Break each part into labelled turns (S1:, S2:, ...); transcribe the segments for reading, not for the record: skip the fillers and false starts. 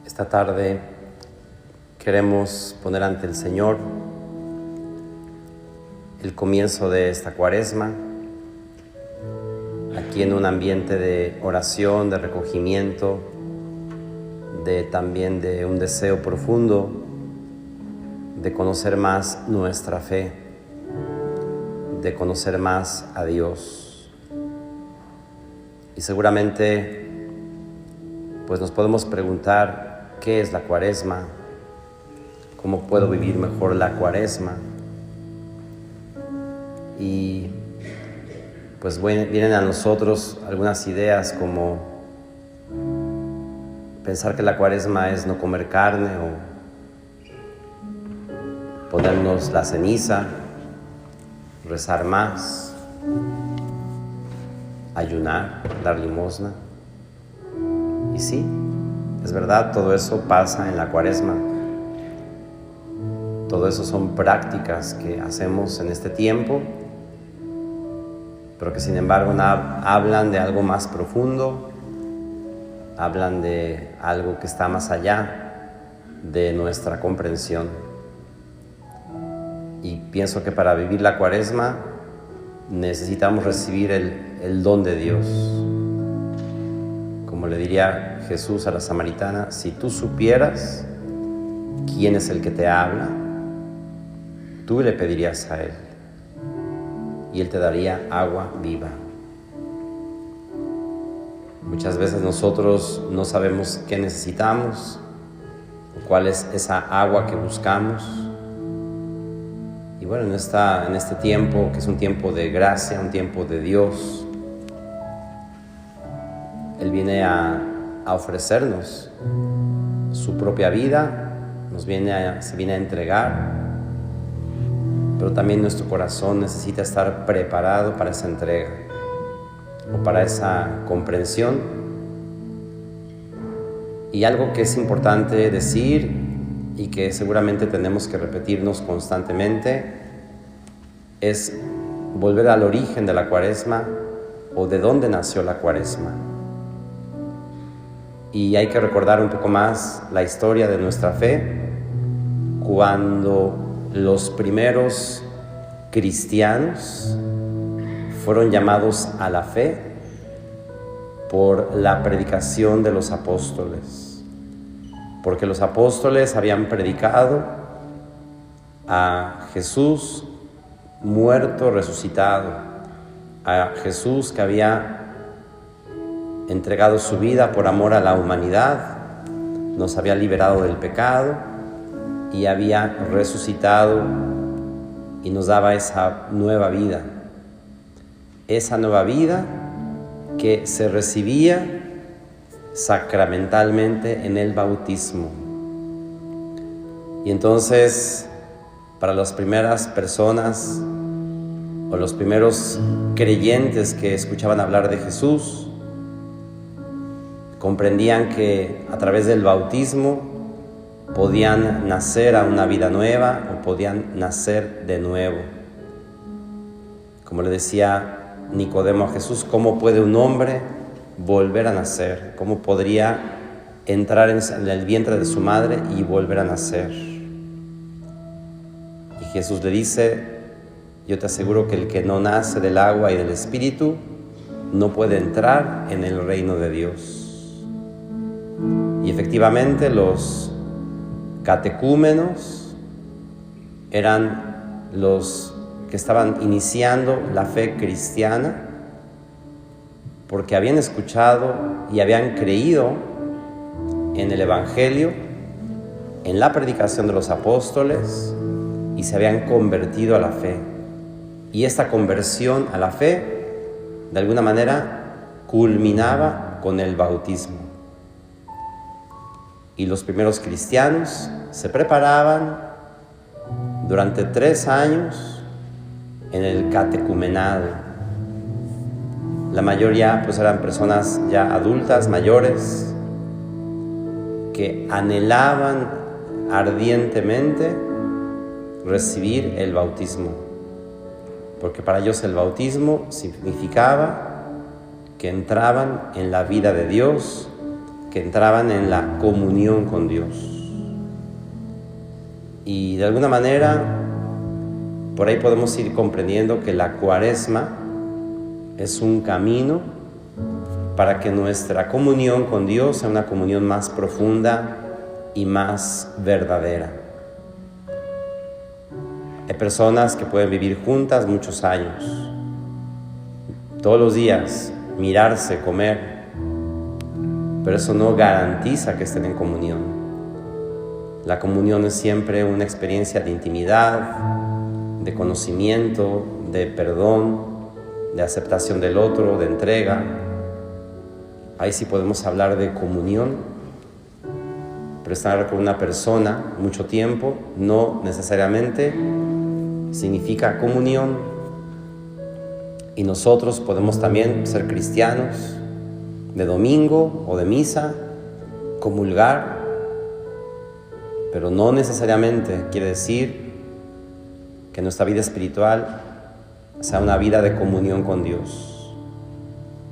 S1: Esta tarde queremos poner ante el Señor el comienzo de esta Cuaresma, aquí en un ambiente de oración, de recogimiento, también de un deseo profundo de conocer más nuestra fe, de conocer más a Dios. Y seguramente pues nos podemos preguntar ¿qué es la Cuaresma? ¿Cómo puedo vivir mejor la Cuaresma? Y pues vienen a nosotros algunas ideas como pensar que la Cuaresma es no comer carne o ponernos la ceniza, rezar más, ayunar, dar limosna. Y sí, es verdad, todo eso pasa en la Cuaresma. Todo eso son prácticas que hacemos en este tiempo, pero que sin embargo hablan de algo más profundo, hablan de algo que está más allá de nuestra comprensión. Y pienso que para vivir la Cuaresma necesitamos recibir el don de Dios. Como le diría Jesús a la samaritana, si tú supieras quién es el que te habla, tú le pedirías a Él y Él te daría agua viva. Muchas veces nosotros no sabemos qué necesitamos, cuál es esa agua que buscamos. Y bueno, en este tiempo, que es un tiempo de gracia, un tiempo de Dios, Él viene a ofrecernos su propia vida, se viene a entregar, pero también nuestro corazón necesita estar preparado para esa entrega o para esa comprensión. Y algo que es importante decir y que seguramente tenemos que repetirnos constantemente es volver al origen de la Cuaresma o de dónde nació la Cuaresma. Y hay que recordar un poco más la historia de nuestra fe, cuando los primeros cristianos fueron llamados a la fe por la predicación de los apóstoles, porque los apóstoles habían predicado a Jesús muerto, resucitado, a Jesús que había entregado su vida por amor a la humanidad, nos había liberado del pecado y había resucitado y nos daba esa nueva vida que se recibía sacramentalmente en el bautismo. Y entonces, para las primeras personas o los primeros creyentes que escuchaban hablar de Jesús, comprendían que a través del bautismo podían nacer a una vida nueva o podían nacer de nuevo. Como le decía Nicodemo a Jesús, ¿cómo puede un hombre volver a nacer? ¿Cómo podría entrar en el vientre de su madre y volver a nacer? Y Jesús le dice, yo te aseguro que el que no nace del agua y del Espíritu no puede entrar en el reino de Dios. Y efectivamente los catecúmenos eran los que estaban iniciando la fe cristiana porque habían escuchado y habían creído en el Evangelio, en la predicación de los apóstoles y se habían convertido a la fe. Y esta conversión a la fe, de alguna manera, culminaba con el bautismo. Y los primeros cristianos se preparaban durante 3 años en el catecumenado. La mayoría pues eran personas ya adultas, mayores, que anhelaban ardientemente recibir el bautismo, porque para ellos el bautismo significaba que entraban en la vida de Dios, que entraban en la comunión con Dios. Y de alguna manera, por ahí podemos ir comprendiendo que la Cuaresma es un camino para que nuestra comunión con Dios sea una comunión más profunda y más verdadera. Hay personas que pueden vivir juntas muchos años, todos los días, mirarse, comer, pero eso no garantiza que estén en comunión. La comunión es siempre una experiencia de intimidad, de conocimiento, de perdón, de aceptación del otro, de entrega. Ahí sí podemos hablar de comunión, pero estar con una persona mucho tiempo no necesariamente significa comunión. Y nosotros podemos también ser cristianos de domingo o de misa, comulgar, pero no necesariamente quiere decir que nuestra vida espiritual sea una vida de comunión con Dios.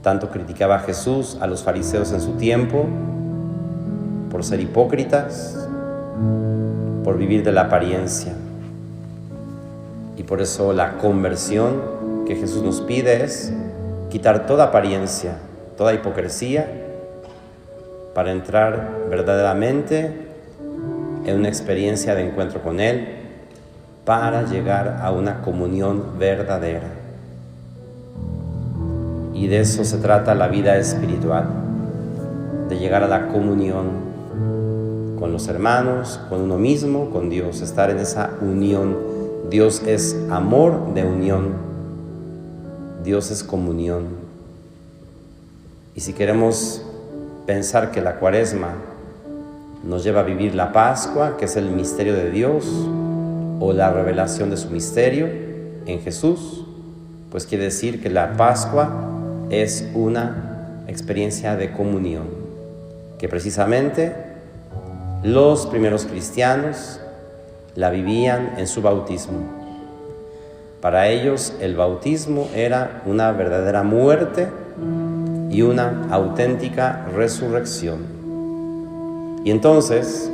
S1: Tanto criticaba Jesús a los fariseos en su tiempo por ser hipócritas, por vivir de la apariencia. Y por eso la conversión que Jesús nos pide es quitar toda apariencia, toda hipocresía, para entrar verdaderamente en una experiencia de encuentro con Él, para llegar a una comunión verdadera. Y de eso se trata la vida espiritual, de llegar a la comunión con los hermanos, con uno mismo, con Dios, estar en esa unión. Dios es amor de unión, Dios es comunión. Y si queremos pensar que la Cuaresma nos lleva a vivir la Pascua, que es el misterio de Dios, o la revelación de su misterio en Jesús, pues quiere decir que la Pascua es una experiencia de comunión, que precisamente los primeros cristianos la vivían en su bautismo. Para ellos el bautismo era una verdadera muerte y una auténtica resurrección. Y entonces,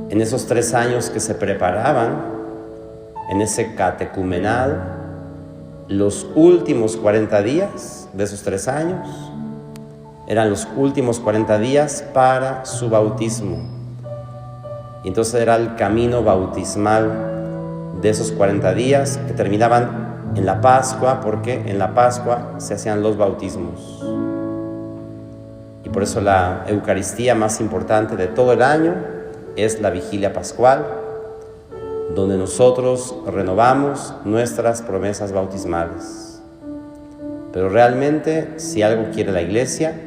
S1: en esos 3 años que se preparaban, en ese catecumenado, los últimos 40 días de esos 3 años eran los últimos 40 días para su bautismo. Y entonces era el camino bautismal de esos 40 días que terminaban en la Pascua, porque en la Pascua se hacían los bautismos. Y por eso la Eucaristía más importante de todo el año es la Vigilia Pascual, donde nosotros renovamos nuestras promesas bautismales. Pero realmente, si algo quiere la Iglesia,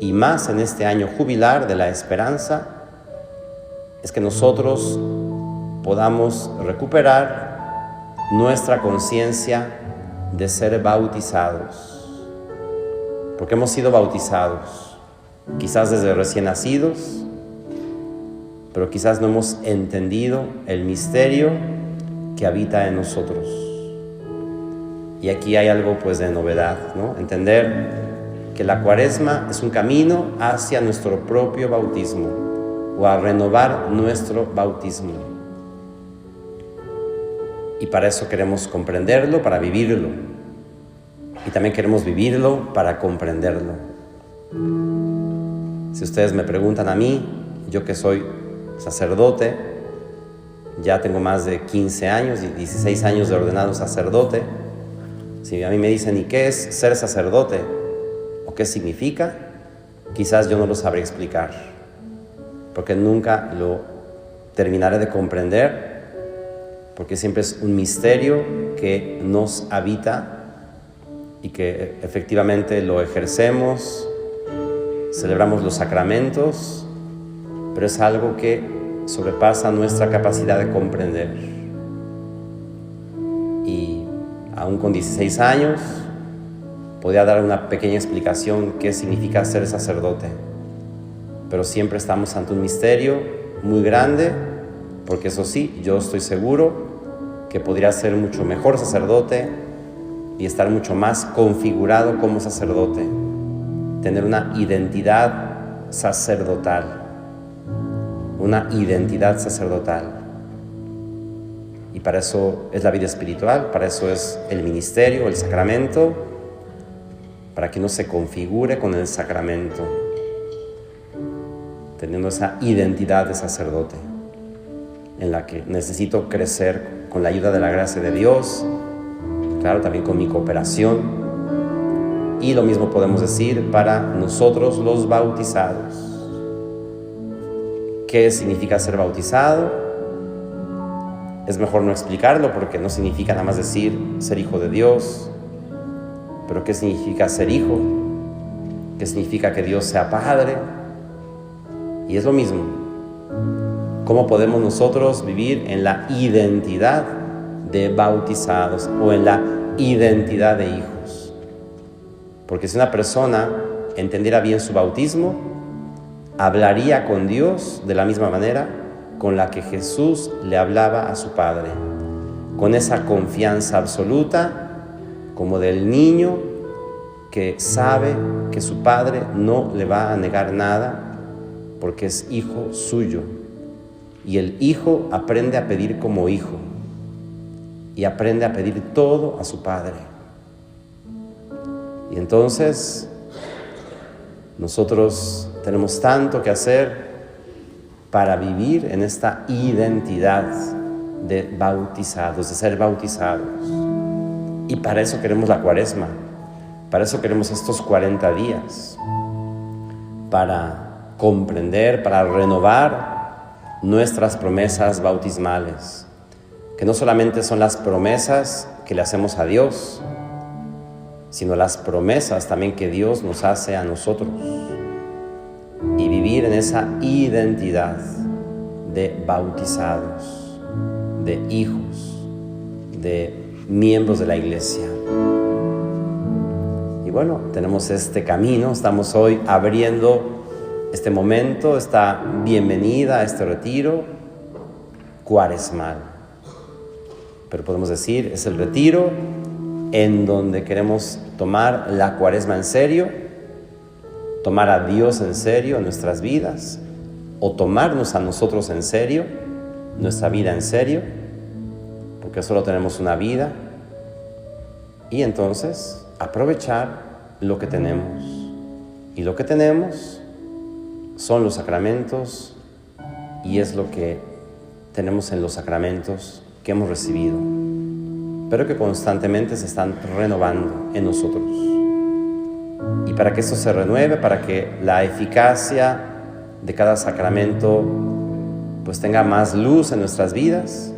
S1: y más en este año jubilar de la esperanza, es que nosotros podamos recuperar nuestra conciencia de ser bautizados. Porque hemos sido bautizados, quizás desde recién nacidos, pero quizás no hemos entendido el misterio que habita en nosotros. Y aquí hay algo pues de novedad, ¿no? Entender que la Cuaresma es un camino hacia nuestro propio bautismo, o a renovar nuestro bautismo. Y para eso queremos comprenderlo, para vivirlo. Y también queremos vivirlo para comprenderlo. Si ustedes me preguntan a mí, yo que soy sacerdote, ya tengo más de 15 años, 16 años de ordenado sacerdote. Si a mí me dicen, ¿y qué es ser sacerdote? ¿O qué significa? Quizás yo no lo sabré explicar, porque nunca lo terminaré de comprender, porque siempre es un misterio que nos habita y que efectivamente lo ejercemos, celebramos los sacramentos, pero es algo que sobrepasa nuestra capacidad de comprender. Y aún con 16 años podía dar una pequeña explicación qué significa ser sacerdote, pero siempre estamos ante un misterio muy grande, porque eso sí, yo estoy seguro que podría ser mucho mejor sacerdote y estar mucho más configurado como sacerdote, tener una identidad sacerdotal. Una identidad sacerdotal. Y para eso es la vida espiritual, para eso es el ministerio, el sacramento, para que uno se configure con el sacramento, teniendo esa identidad de sacerdote, en la que necesito crecer con la ayuda de la gracia de Dios, claro, también con mi cooperación. Y lo mismo podemos decir para nosotros los bautizados. ¿Qué significa ser bautizado? Es mejor no explicarlo porque no significa nada más decir ser hijo de Dios. Pero ¿qué significa ser hijo? ¿Qué significa que Dios sea Padre? Y es lo mismo. ¿Cómo podemos nosotros vivir en la identidad de bautizados o en la identidad de hijos? Porque si una persona entendiera bien su bautismo, hablaría con Dios de la misma manera con la que Jesús le hablaba a su Padre, con esa confianza absoluta como del niño que sabe que su Padre no le va a negar nada porque es hijo suyo. Y el hijo aprende a pedir como hijo y aprende a pedir todo a su Padre. Y entonces nosotros tenemos tanto que hacer para vivir en esta identidad de bautizados, de ser bautizados. Y para eso queremos la Cuaresma, para eso queremos estos 40 días, para comprender, para renovar nuestras promesas bautismales, que no solamente son las promesas que le hacemos a Dios, sino las promesas también que Dios nos hace a nosotros. Y vivir en esa identidad de bautizados, de hijos, de miembros de la iglesia. Y bueno, tenemos este camino, estamos hoy abriendo este momento, esta bienvenida a este retiro cuaresmal. Pero podemos decir, es el retiro en donde queremos tomar la Cuaresma en serio, tomar a Dios en serio en nuestras vidas, o tomarnos a nosotros en serio, nuestra vida en serio, porque solo tenemos una vida, y entonces aprovechar lo que tenemos. Y lo que tenemos son los sacramentos, y es lo que tenemos en los sacramentos que hemos recibido, pero que constantemente se están renovando en nosotros. Y para que esto se renueve, para que la eficacia de cada sacramento pues tenga más luz en nuestras vidas,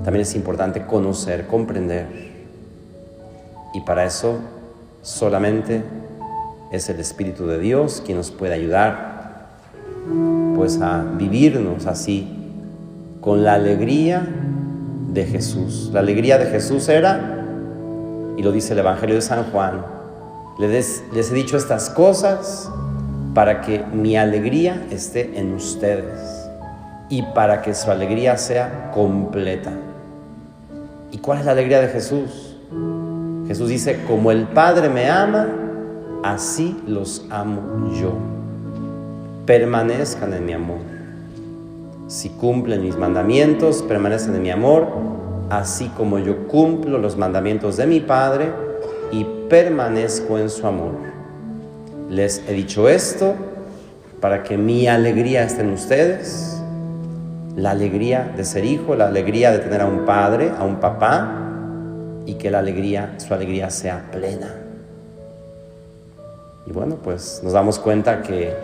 S1: también es importante conocer, comprender. Y para eso solamente es el Espíritu de Dios quien nos puede ayudar pues a vivirnos así, con la alegría de Jesús. La alegría de Jesús era, y lo dice el Evangelio de San Juan, les he dicho estas cosas para que mi alegría esté en ustedes y para que su alegría sea completa. ¿Y cuál es la alegría de Jesús? Jesús dice, como el Padre me ama, así los amo yo. Permanezcan en mi amor. Si cumplen mis mandamientos, permanecen en mi amor, así como yo cumplo los mandamientos de mi Padre y permanezco en su amor. Les he dicho esto para que mi alegría esté en ustedes, la alegría de ser hijo, la alegría de tener a un padre, a un papá, y que su alegría sea plena. Y bueno, pues nos damos cuenta que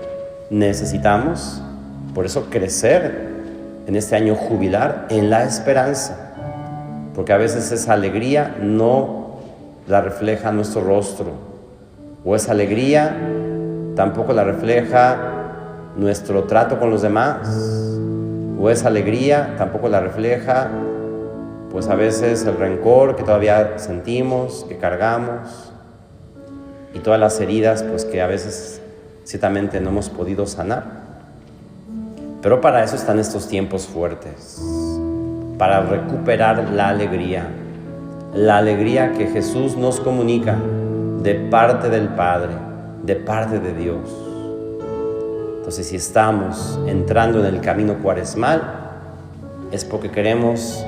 S1: necesitamos, por eso, crecer en este año jubilar en la esperanza, porque a veces esa alegría no la refleja nuestro rostro, o esa alegría tampoco la refleja nuestro trato con los demás, o esa alegría tampoco la refleja pues a veces el rencor que todavía sentimos, que cargamos, y todas las heridas pues que a veces ciertamente no hemos podido sanar. Pero para eso están estos tiempos fuertes, para recuperar la alegría que Jesús nos comunica de parte del Padre, de parte de Dios. Entonces, si estamos entrando en el camino cuaresmal, es porque queremos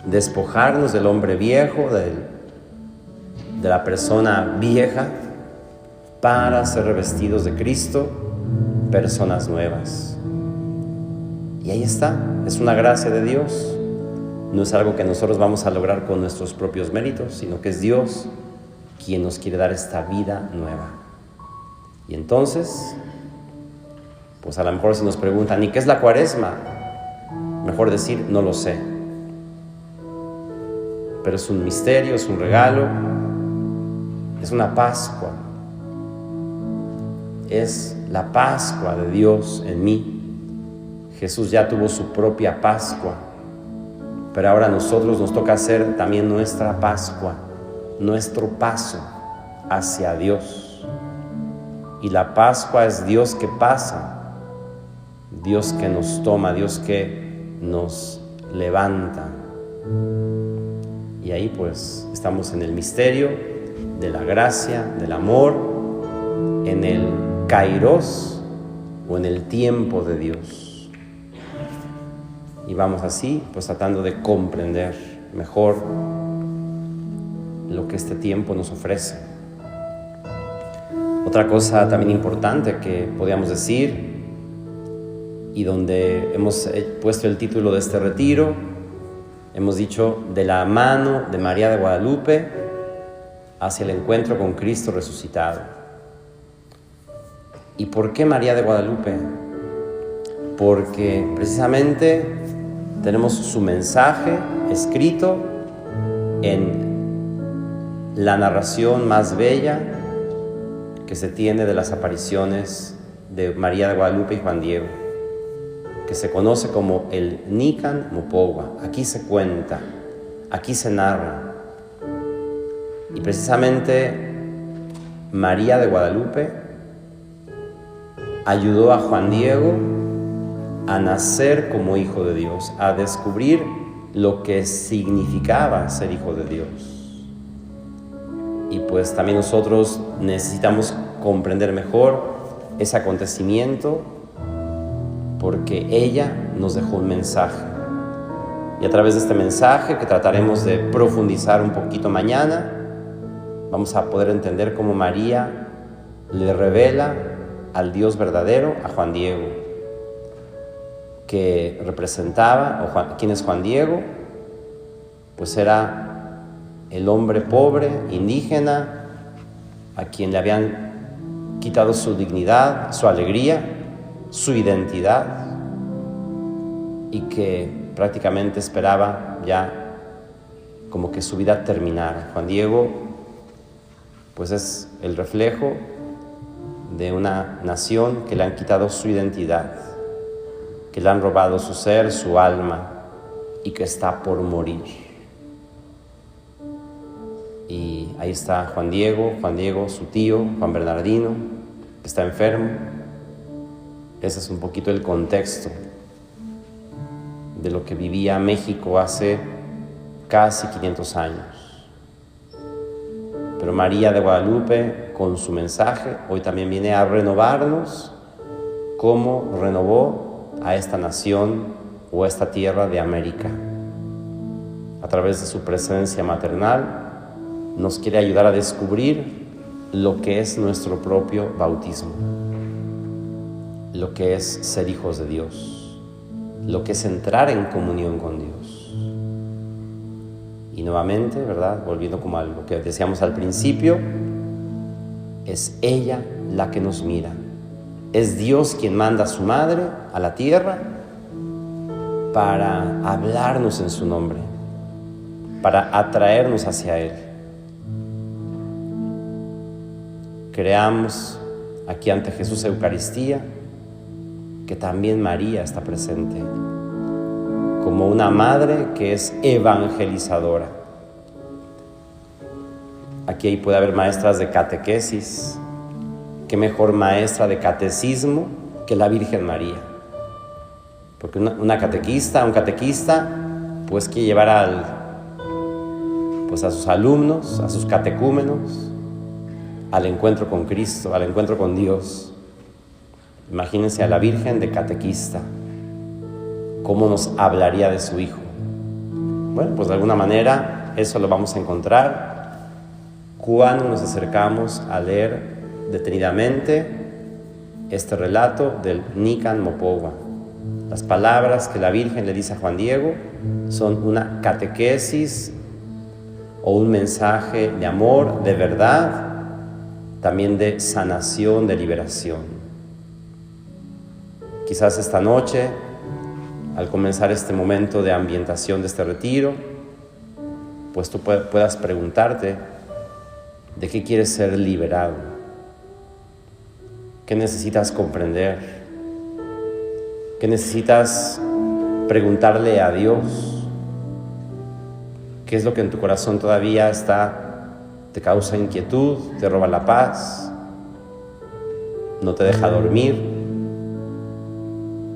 S1: despojarnos del hombre viejo, de la persona vieja, para ser revestidos de Cristo, personas nuevas. Y ahí está, es una gracia de Dios. No es algo que nosotros vamos a lograr con nuestros propios méritos, sino que es Dios quien nos quiere dar esta vida nueva. Y entonces, pues a lo mejor si nos preguntan, ¿y qué es la cuaresma? Mejor decir, no lo sé. Pero es un misterio, es un regalo, es una Pascua. Es la Pascua de Dios en mí. Jesús ya tuvo su propia Pascua, pero ahora a nosotros nos toca hacer también nuestra Pascua, nuestro paso hacia Dios. Y la Pascua es Dios que pasa, Dios que nos toma, Dios que nos levanta. Y ahí pues estamos en el misterio de la gracia, del amor, en el kairos o en el tiempo de Dios. Y vamos así, pues tratando de comprender mejor lo que este tiempo nos ofrece. Otra cosa también importante que podríamos decir, y donde hemos puesto el título de este retiro, hemos dicho de la mano de María de Guadalupe hacia el encuentro con Cristo resucitado. ¿Y por qué María de Guadalupe? Porque precisamente tenemos su mensaje escrito en la narración más bella que se tiene de las apariciones de María de Guadalupe y Juan Diego, que se conoce como el Nican Mopogua. Aquí se cuenta, aquí se narra. Y precisamente María de Guadalupe ayudó a Juan Diego a nacer como hijo de Dios, a descubrir lo que significaba ser hijo de Dios. Y pues también nosotros necesitamos comprender mejor ese acontecimiento, porque ella nos dejó un mensaje. Y a través de este mensaje, que trataremos de profundizar un poquito mañana, vamos a poder entender cómo María le revela al Dios verdadero a Juan Diego, que representaba, ¿quién es Juan Diego? Pues era el hombre pobre, indígena, a quien le habían quitado su dignidad, su alegría, su identidad, y que prácticamente esperaba ya como que su vida terminara. Juan Diego pues es el reflejo de una nación que le han quitado su identidad, que le han robado su ser, su alma, y que está por morir. Y ahí está Juan Diego, su tío, Juan Bernardino, que está enfermo. Ese es un poquito el contexto de lo que vivía México hace casi 500 años. Pero María de Guadalupe, con su mensaje, hoy también viene a renovarnos como renovó a esta nación o a esta tierra de América. A través de su presencia maternal, nos quiere ayudar a descubrir lo que es nuestro propio bautismo, lo que es ser hijos de Dios, lo que es entrar en comunión con Dios. Y nuevamente, ¿verdad? Volviendo como a lo que decíamos al principio, es ella la que nos mira. Es Dios quien manda a su madre a la tierra para hablarnos en su nombre, para atraernos hacia Él. Creamos aquí ante Jesús Eucaristía que también María está presente como una madre que es evangelizadora. Aquí puede haber maestras de catequesis. Qué mejor maestra de catecismo que la Virgen María. Porque un catequista, pues quiere llevar a sus alumnos, a sus catecúmenos, al encuentro con Cristo, al encuentro con Dios. Imagínense a la Virgen de catequista. ¿Cómo nos hablaría de su Hijo? Bueno, pues de alguna manera eso lo vamos a encontrar cuando nos acercamos a leer detenidamente este relato del Nican Mopogua. Las palabras que la Virgen le dice a Juan Diego son una catequesis o un mensaje de amor, de verdad, también de sanación, de liberación. Quizás esta noche, al comenzar este momento de ambientación de este retiro, pues tú puedas preguntarte de qué quieres ser liberado, qué necesitas comprender, qué necesitas preguntarle a Dios, qué es lo que en tu corazón todavía te causa inquietud, te roba la paz, no te deja dormir.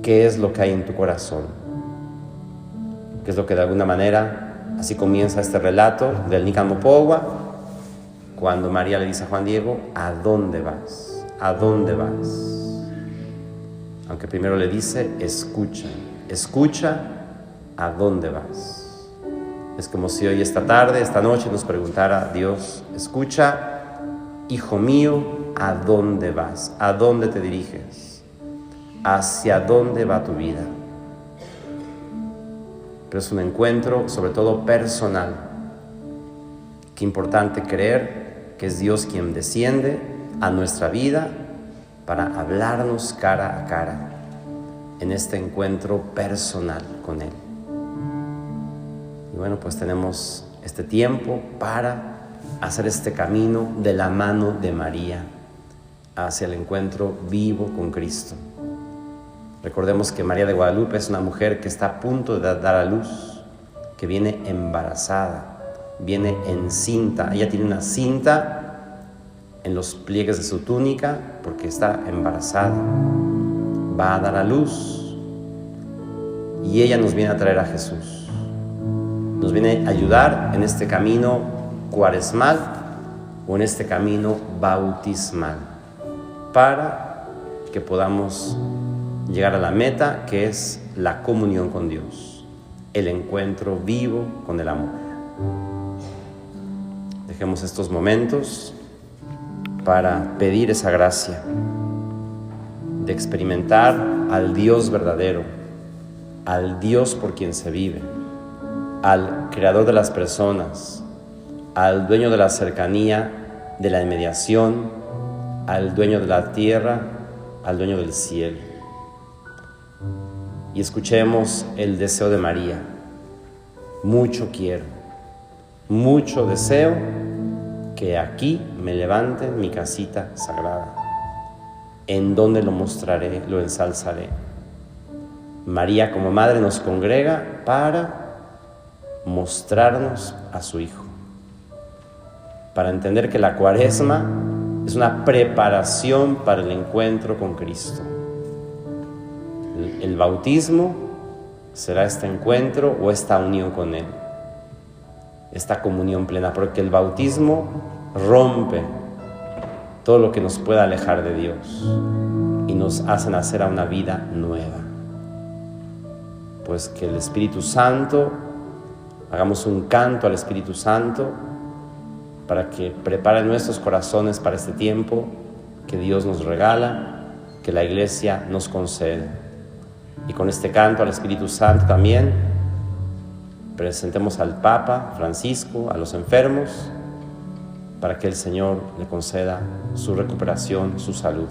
S1: ¿Qué es lo que hay en tu corazón? ¿Qué es lo que de alguna manera, así comienza este relato del Nican Mopogua, cuando María le dice a Juan Diego, ¿a dónde vas? ¿A dónde vas? Aunque primero le dice, escucha, escucha, ¿a dónde vas? Es como si hoy, esta tarde, esta noche nos preguntara Dios, escucha, hijo mío, ¿a dónde vas? ¿A dónde te diriges? ¿Hacia dónde va tu vida? Pero es un encuentro sobre todo personal. Qué importante creer que es Dios quien desciende a nuestra vida para hablarnos cara a cara en este encuentro personal con Él. Y bueno, pues tenemos este tiempo para hacer este camino de la mano de María hacia el encuentro vivo con Cristo. Recordemos que María de Guadalupe es una mujer que está a punto de dar a luz, que viene embarazada, viene encinta. Ella tiene una cinta en los pliegues de su túnica porque está embarazada. Va a dar a luz y ella nos viene a traer a Jesús. Nos viene a ayudar en este camino cuaresmal o en este camino bautismal para que podamos llegar a la meta, que es la comunión con Dios, el encuentro vivo con el amor. Dejemos estos momentos para pedir esa gracia de experimentar al Dios verdadero, al Dios por quien se vive, al creador de las personas, al dueño de la cercanía, de la inmediación, al dueño de la tierra, al dueño del cielo. Y escuchemos el deseo de María. Mucho quiero, mucho deseo que aquí me levante mi casita sagrada, en donde lo mostraré, lo ensalzaré. María como madre nos congrega para mostrarnos a su Hijo, para entender que la Cuaresma es una preparación para el encuentro con Cristo. El bautismo será este encuentro o esta unión con Él, esta comunión plena, porque el bautismo rompe todo lo que nos pueda alejar de Dios y nos hace nacer a una vida nueva. Pues que el Espíritu Santo, hagamos un canto al Espíritu Santo para que prepare nuestros corazones para este tiempo que Dios nos regala, que la Iglesia nos concede. Y con este canto al Espíritu Santo también presentemos al Papa Francisco, a los enfermos, para que el Señor le conceda su recuperación, su salud.